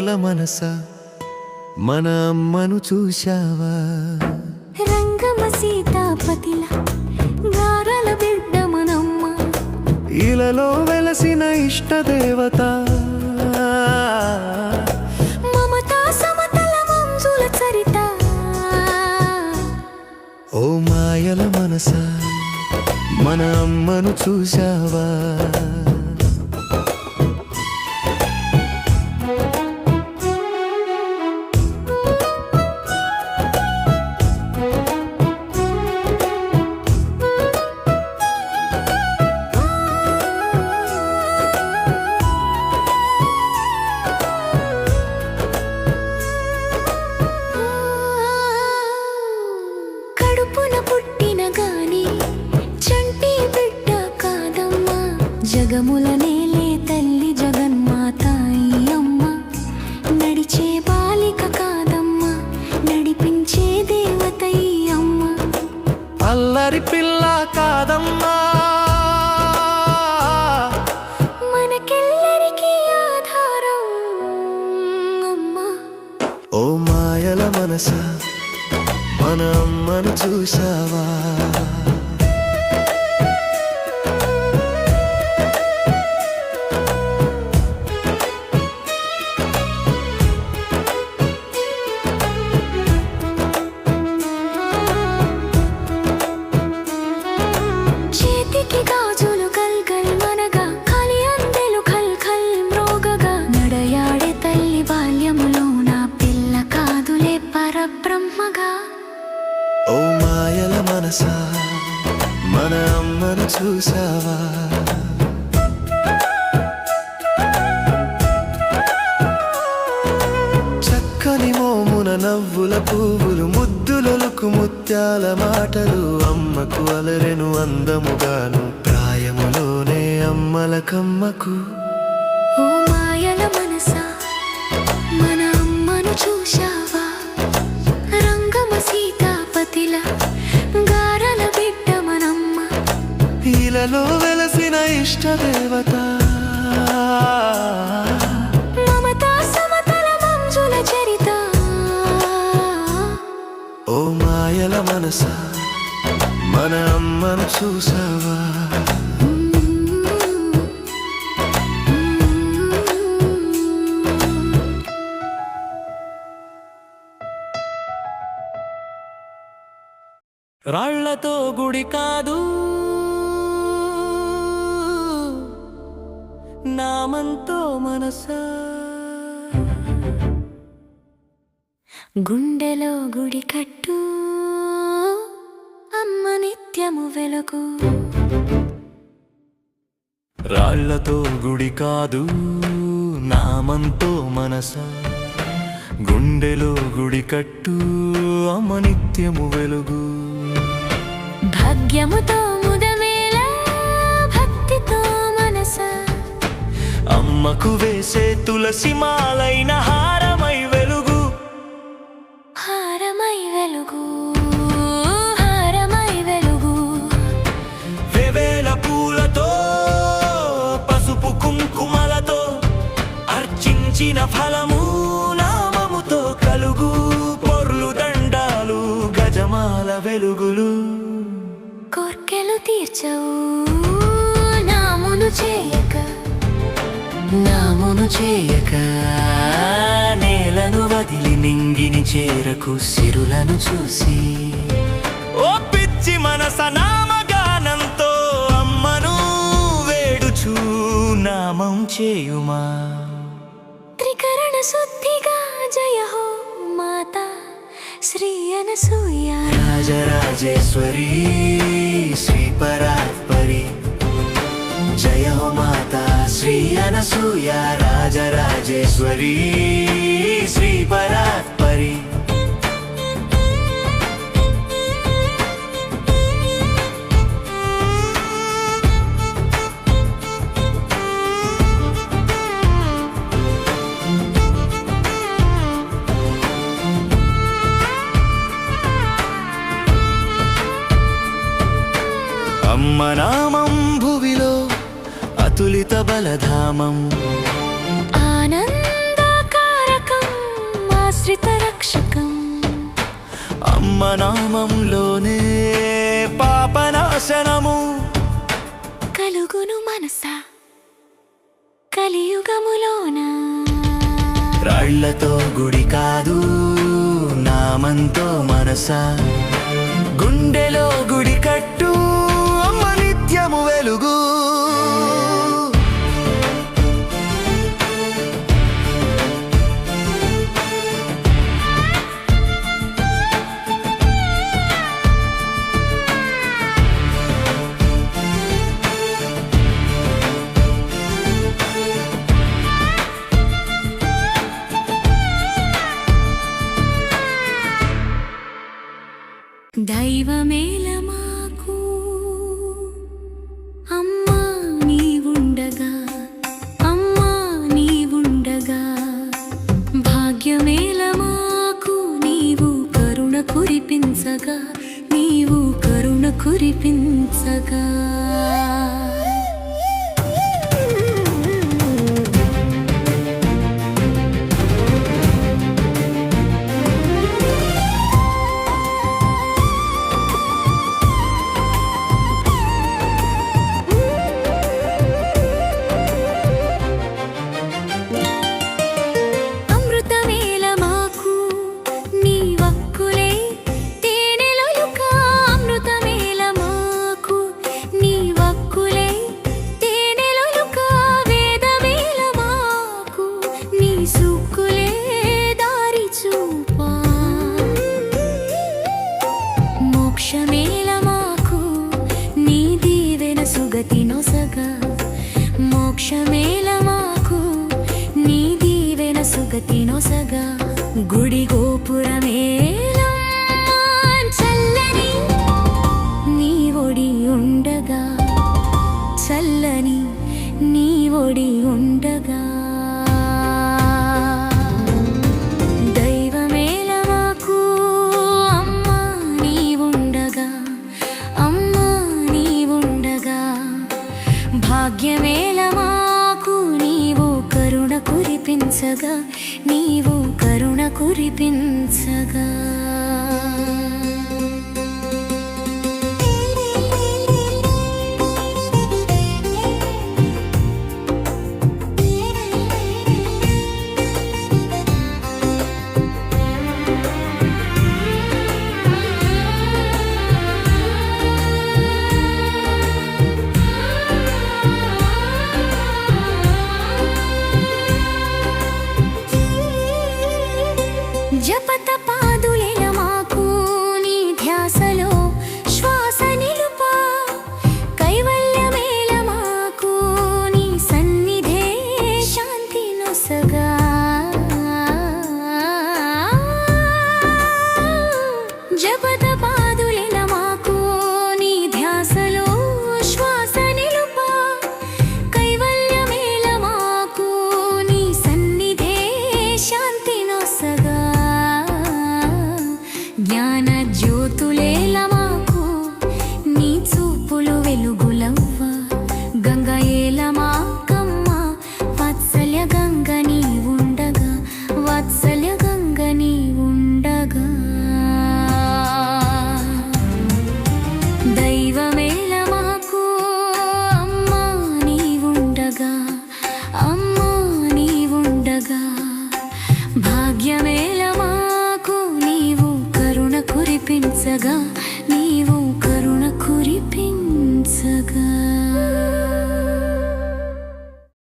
మాయల మనస మన అమ్మను చూశావా? రంగమ సీతాపతిల గారల బిడ్డ మనమ్మ, ఇలలో వెలసిన ఇష్టదేవత, మమతా సమతల మంజుల చరిత. ఓ మాయల మనస మన అమ్మను చూశావా? జగముల నేలే తల్లి జగన్మాత అమ్మ, నడిచే బాలిక కాదమ్మ, నడిపించే దేవత అమ్మ. అల్లరి పిల్ల కాదమ్మా, మనకెల్లరికీ ఆధారం అమ్మ. ఓ మాయల మనస మన అమ్మను చూశావా? ఓ మాయల మనస మన అమ్మను చూశావా? చక్కని మోమున నవ్వుల పువ్వులు, ముద్దులొలుకు ముత్యాల మాటలు, అమ్మకు అలరెను అందముగాను, ప్రాయములోనే అమ్మల కమ్మకు. ఓ మాయల మనస మన అమ్మను చూశావా? రంగమ సీతాపతిల గారల బిడ్డ మనమ్మ, ఇలలో వెలసిన ఇష్టదేవత, మమతా సమతల మంజుల చరిత. ఓ మాయల మనస మన అమ్మను చూశావా? రాళ్లతో గుడి కాదు, నామంతో మనసా, గుండెలో గుడి కట్టు అమ్మ నిత్యము వెలుగు. రాళ్లతో గుడి కాదు, నామంతో మనసా, గుండెలో గుడి కట్టు అమ్మ నిత్యము వెలుగు. భాగ్యముతో ముదమేళ భక్తితో మనస, అమ్మకు వేసే తులసి మాలైన హారమై వెలుగు, హారమై వెలుగు, హారమై వెలుగు. వేవేల పూలతో పసుపు కుంకుమలతో అర్చించిన ఫలము నామముతో కలుగు, పొర్లు దండాలు గజమాల వెలుగులు. కోర్కెలు తీర్చవు నామును చేయక, నామును చేయక, నేలను వదిలి నింగిని చేరకు సిరులను చూసి. ఓ పిచ్చి మనస నామగానంతో అమ్మను వేడుచు నామం చేయుమా. త్రికరణ శుద్ధిగా జయ హో మాతా శ్రీ అనసూయ, రాజరాజేశ్వరి శ్రీ పరాత్పరి, జయ హో మాతా శ్రీ అనసూయ, రాజరాజేశ్వరి శ్రీ పరాత్పరి. అమ్మ నామం భువిలో అతులిత బలధామం, ఆనందకారక ఆశ్రిత రక్షకం. అమ్మ నామంలోనే పాపనాశనము కలుగును మనసా కలియుగములోన. రాళ్లతో గుడి కాదు నామంతో మనసా, గుండెలో గుడి కట్టు అమ్మ నిత్యము వెలుగు. దైవమేల మాకు అమ్మా నీవుండగా, అమ్మా నీవుండగా. భాగ్యమేల మాకు నీవు కరుణ కురిపించగా, నీవు కరుణ కురిపించగా. మోక్షమేల మాకు నీ దీవెన సుగతి నొసగా, మోక్షమేల మాకు నీ దీవెన సుగతి నొసగా. గుడి గోపురమేలమ్మా చల్లని నీ ఒడి ఉండగా, చల్లని నీ ఒడి ఉండగా. భాగ్యమేల మాకు నీవు కరుణ కురిపించగా, నీవు కరుణ కురిపించగా.